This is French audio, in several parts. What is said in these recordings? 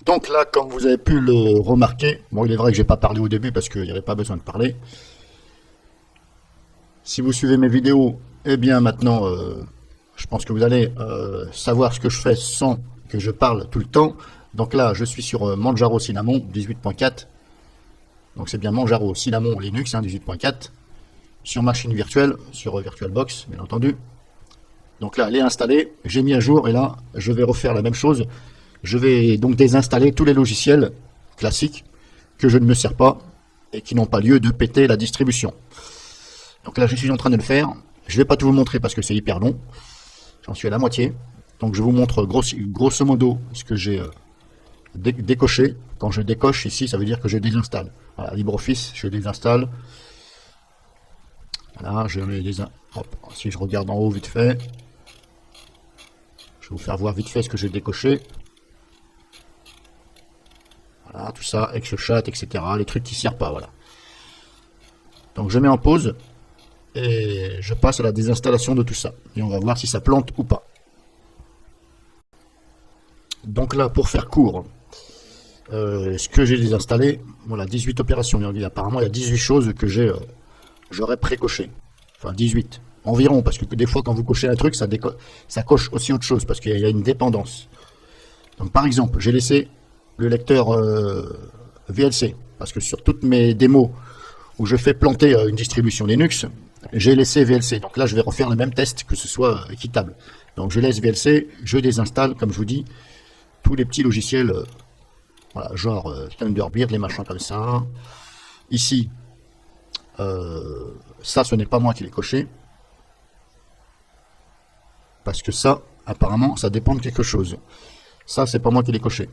Donc là, comme vous avez pu le remarquer, bon, il est vrai que j'ai pas parlé au début parce qu'il n'y avait pas besoin de parler. Si vous suivez mes vidéos, eh bien maintenant, je pense que vous allez savoir ce que je fais sans que je parle tout le temps. Donc là, je suis sur Manjaro Cinnamon 18.4. Donc c'est bien Manjaro Cinnamon Linux 18.4. Sur machine virtuelle, sur VirtualBox, bien entendu. Donc là, elle est installée, j'ai mis à jour et là, je vais refaire la même chose. Je vais donc désinstaller tous les logiciels classiques que je ne me sers pas et qui n'ont pas lieu de péter la distribution. Donc là, je suis en train de le faire. Je ne vais pas tout vous montrer parce que c'est hyper long. J'en suis à la moitié. Donc je vous montre grosso modo ce que j'ai décoché. Quand je décoche ici, ça veut dire que je désinstalle. Voilà, LibreOffice, je désinstalle. Voilà, je mets des... Hop, si je regarde en haut vite fait, je vais vous faire voir vite fait ce que j'ai décoché. Voilà, tout ça, ExoChat, etc. Les trucs qui ne servent pas, voilà. Donc je mets en pause et je passe à la désinstallation de tout ça. Et on va voir si ça plante ou pas. Donc là, pour faire court, ce que j'ai désinstallé, voilà, 18 opérations. Apparemment, il y a 18 choses que j'aurais précoché. Enfin, 18 environ, parce que des fois, quand vous cochez un truc, ça coche aussi autre chose, parce qu'il y a une dépendance. Donc par exemple, j'ai laissé le lecteur VLC, parce que sur toutes mes démos où je fais planter une distribution Linux, j'ai laissé VLC. Donc là, je vais refaire le même test, que ce soit équitable. Donc je laisse VLC, je désinstalle, comme je vous dis, tous les petits logiciels, voilà, genre Thunderbird, les machins comme ça. Ici, ça, ce n'est pas moi qui l'ai coché, parce que ça, apparemment, ça dépend de quelque chose. Ça, c'est pas moi qui l'ai coché.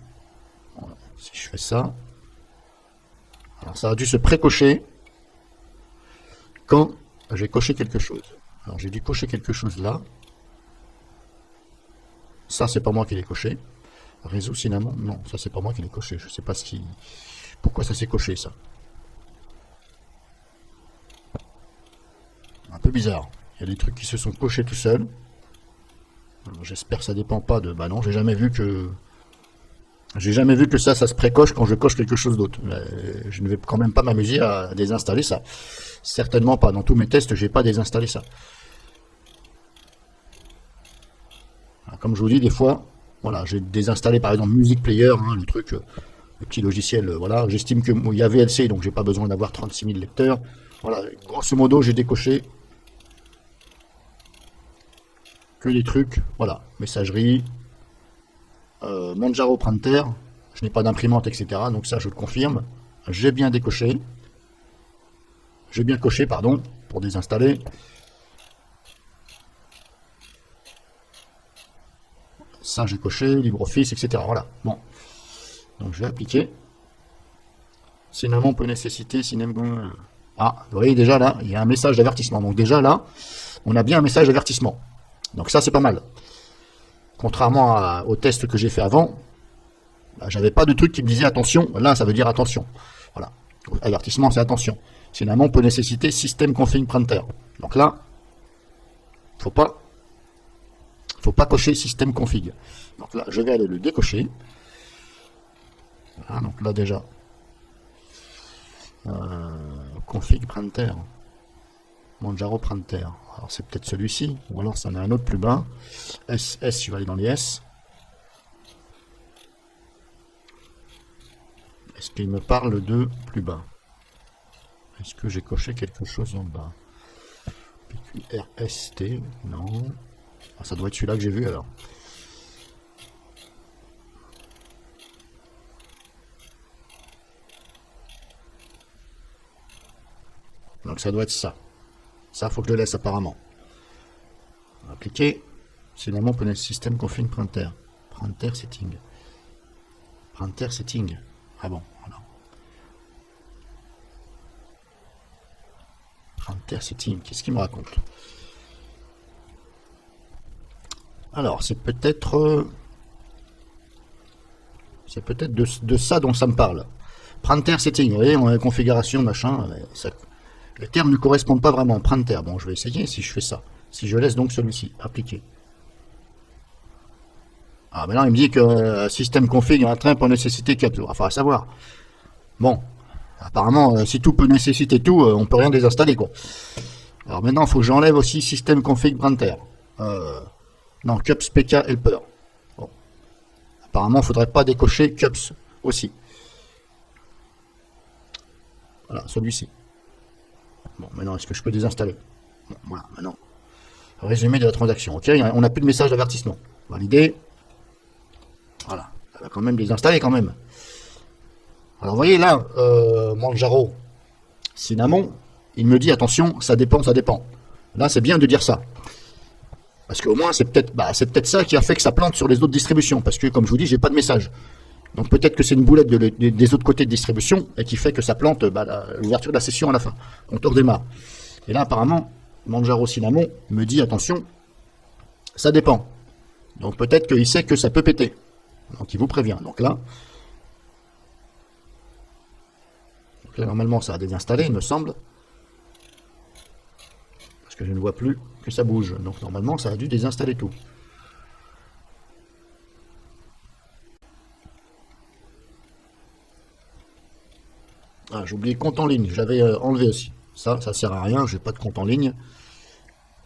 Voilà. Si je fais ça, alors ça a dû se pré-cocher quand j'ai coché quelque chose. Alors j'ai dû cocher quelque chose là. Ça, c'est pas moi qui l'ai coché. Réseau Cinnamon, non, ça c'est pas moi qui l'ai coché. Je sais pas ce qui... Pourquoi ça s'est coché, ça. Un peu bizarre. Il y a des trucs qui se sont cochés tout seuls. J'espère que ça dépend pas de... Bah non, j'ai jamais vu que... J'ai jamais vu que ça se précoche quand je coche quelque chose d'autre. Je ne vais quand même pas m'amuser à désinstaller ça. Certainement pas. Dans tous mes tests, j'ai pas désinstallé ça. Comme je vous dis, des fois, voilà, j'ai désinstallé par exemple Music Player, hein, le truc, le petit logiciel, voilà. J'estime que il y a VLC, donc j'ai pas besoin d'avoir 36 000 lecteurs. Voilà, grosso modo, j'ai décoché que des trucs, voilà, messagerie, Manjaro Printer, je n'ai pas d'imprimante, etc. Donc ça, je le confirme. J'ai bien décoché. J'ai bien coché, pardon, pour désinstaller. Ça, j'ai coché, LibreOffice, etc. Voilà, bon. Donc je vais appliquer. Cinnamon peut nécessiter, Cinnamon... Ah, vous voyez déjà là, il y a un message d'avertissement. Donc déjà là, on a bien un message d'avertissement. Donc ça, c'est pas mal. Contrairement au test que j'ai fait avant, bah, j'avais pas de truc qui me disait attention. Là, ça veut dire attention. Voilà. Avertissement, c'est attention. Cinnamon peut nécessiter système config printer. Donc là, faut pas cocher système config. Donc là, je vais aller le décocher. Voilà, donc là déjà, config printer, Manjaro printer. Alors c'est peut-être celui-ci, ou alors ça en a un autre plus bas. S, je vais aller dans les S. Est-ce qu'il me parle de plus bas? Est-ce que j'ai coché quelque chose en bas? PQRST, non. Ah, ça doit être celui-là que j'ai vu alors. Donc ça doit être ça. Ça, faut que je le laisse apparemment. Appliquer. Cinnamon peut système config printer. Printer setting. Printer setting. Ah bon, voilà. Printer setting. Qu'est-ce qu'il me raconte? Alors, c'est peut-être de ça dont ça me parle. Printer setting, vous voyez, on a la configuration, machin. Les termes ne correspondent pas vraiment. Printer, bon, je vais essayer si je fais ça. Si je laisse donc celui-ci, appliquer. Ah, maintenant, il me dit que système config en train pour nécessiter CUPS. Enfin, à savoir. Bon, apparemment, si tout peut nécessiter tout, on peut rien désinstaller, quoi. Alors maintenant, il faut que j'enlève aussi système config printer. Non, CUPS PK helper. Bon. Apparemment, il ne faudrait pas décocher CUPS aussi. Voilà, celui-ci. Bon, maintenant, est-ce que je peux désinstaller? Bon, voilà, maintenant. Résumé de la transaction. Ok, on n'a plus de message d'avertissement. Validé. Voilà, ça va quand même désinstaller quand même. Alors, vous voyez là, Manjaro, Cinnamon, il me dit attention, ça dépend, ça dépend. Là, c'est bien de dire ça. Parce qu'au moins, c'est peut-être ça qui a fait que ça plante sur les autres distributions. Parce que, comme je vous dis, j'ai pas de message. Donc peut-être que c'est une boulette des autres côtés de distribution et qui fait que ça plante l'ouverture de la session à la fin. On te redémarre. Et là, apparemment, Manjaro Cinnamon me dit attention, ça dépend. Donc peut-être qu'il sait que ça peut péter. Donc il vous prévient. Donc là, normalement, ça a désinstallé, il me semble. Parce que je ne vois plus que ça bouge. Donc normalement, ça a dû désinstaller tout. Ah, j'ai oublié compte en ligne. J'avais enlevé aussi. Ça sert à rien. J'ai pas de compte en ligne.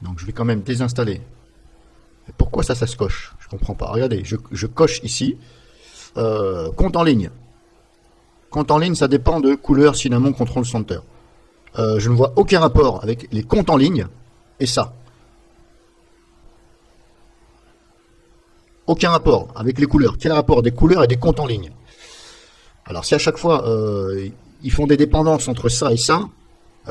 Donc je vais quand même désinstaller. Et pourquoi ça se coche? Je comprends pas. Regardez, je coche ici. Compte en ligne. Compte en ligne, ça dépend de couleur Cinnamon Control Center. Je ne vois aucun rapport avec les comptes en ligne et ça. Aucun rapport avec les couleurs. Quel rapport des couleurs et des comptes en ligne? Alors si à chaque fois ils font des dépendances entre ça et ça,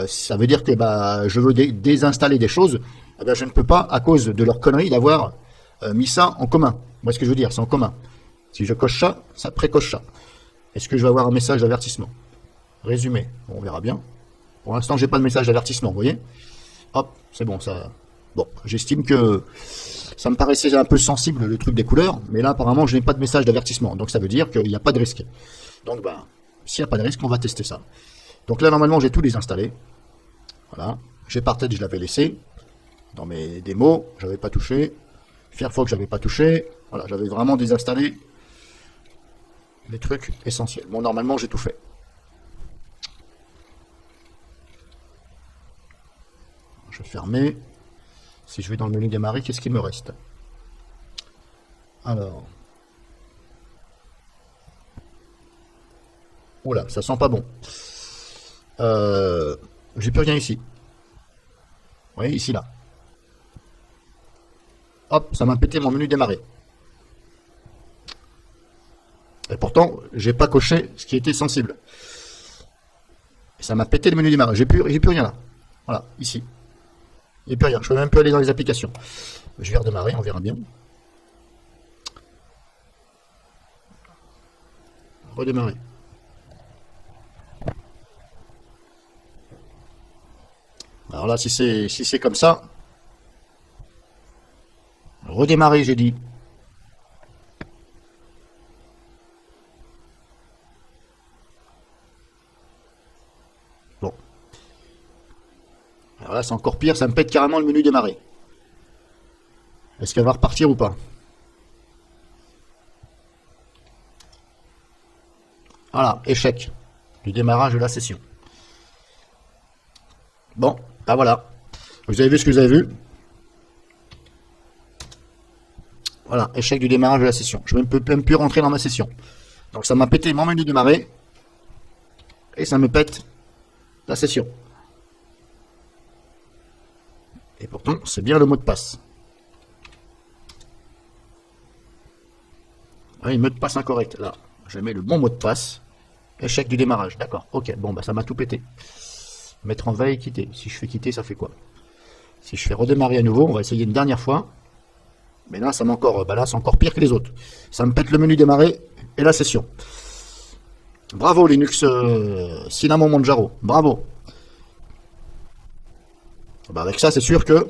ça veut dire que je veux désinstaller des choses, je ne peux pas à cause de leur connerie d'avoir mis ça en commun. Vous voyez ce que je veux dire? C'est en commun. Si je coche ça, ça précoche ça. Est-ce que je vais avoir un message d'avertissement? Résumé. Bon, on verra bien. Pour l'instant, j'ai pas de message d'avertissement, vous voyez? Hop, c'est bon, ça. Bon, j'estime que ça me paraissait un peu sensible le truc des couleurs, mais là apparemment je n'ai pas de message d'avertissement, donc ça veut dire qu'il n'y a pas de risque. Donc s'il n'y a pas de risque, on va tester ça. Donc là normalement j'ai tout désinstallé. Voilà. J'ai par tête, je l'avais laissé. Dans mes démos, j'avais pas touché. Firefox, j'avais pas touché. Voilà, j'avais vraiment désinstallé les trucs essentiels. Bon, normalement j'ai tout fait. Je vais fermer. Si je vais dans le menu démarrer, qu'est-ce qu'il me reste? Alors. Oula, ça sent pas bon. J'ai plus rien ici. Vous voyez, ici, là. Hop, ça m'a pété mon menu démarrer. Et pourtant, j'ai pas coché ce qui était sensible. Et ça m'a pété le menu démarrer. J'ai plus rien là. Voilà, ici. Il n'y a plus rien. Je peux même plus aller dans les applications. Je vais redémarrer, on verra bien. Redémarrer. Alors là, si c'est comme ça, redémarrer, j'ai dit. Bon. Alors là, c'est encore pire, ça me pète carrément le menu démarrer. Est-ce qu'elle va repartir ou pas? Voilà, échec du démarrage de la session. Bon, voilà. Vous avez vu ce que vous avez vu? Voilà, échec du démarrage de la session. Je ne peux même plus rentrer dans ma session. Donc ça m'a pété mon menu démarrer. Et ça me pète la session. Et pourtant, c'est bien le mot de passe. Oui, mot de passe incorrect. Là, je mets le bon mot de passe. Échec du démarrage. D'accord. Ok, bon, ça m'a tout pété. Mettre en veille, quitter. Si je fais quitter, ça fait quoi? Si je fais redémarrer à nouveau, on va essayer une dernière fois. Mais là, ça m'encore, là, c'est encore pire que les autres. Ça me pète le menu démarrer et la session. Bravo Linux Cinnamon Manjaro. Bravo. Avec ça, c'est sûr que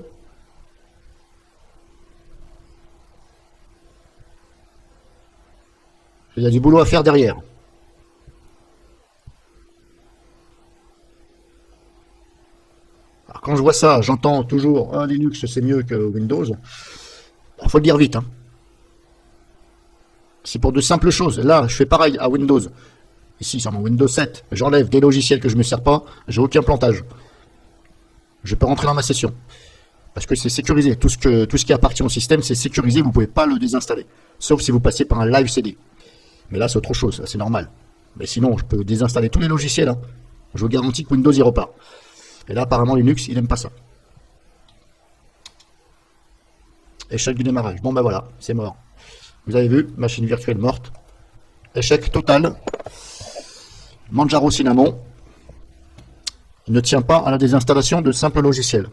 il y a du boulot à faire derrière. Alors quand je vois ça, j'entends toujours Linux c'est mieux que Windows. Il faut le dire vite. Hein. C'est pour de simples choses. Là, je fais pareil à Windows. Ici, sur mon Windows 7, j'enlève des logiciels que je ne me sers pas, j'ai aucun plantage. Je peux rentrer dans ma session. Parce que c'est sécurisé. Tout ce qui appartient au système, c'est sécurisé, vous ne pouvez pas le désinstaller. Sauf si vous passez par un live CD. Mais là, c'est autre chose, c'est normal. Mais sinon, je peux désinstaller tous les logiciels. Hein. Je vous garantis que Windows y repart. Et là, apparemment, Linux, il n'aime pas ça. Échec du démarrage. Bon, ben voilà, c'est mort. Vous avez vu, machine virtuelle morte. Échec total. Manjaro Cinnamon ne tient pas à la désinstallation de simples logiciels.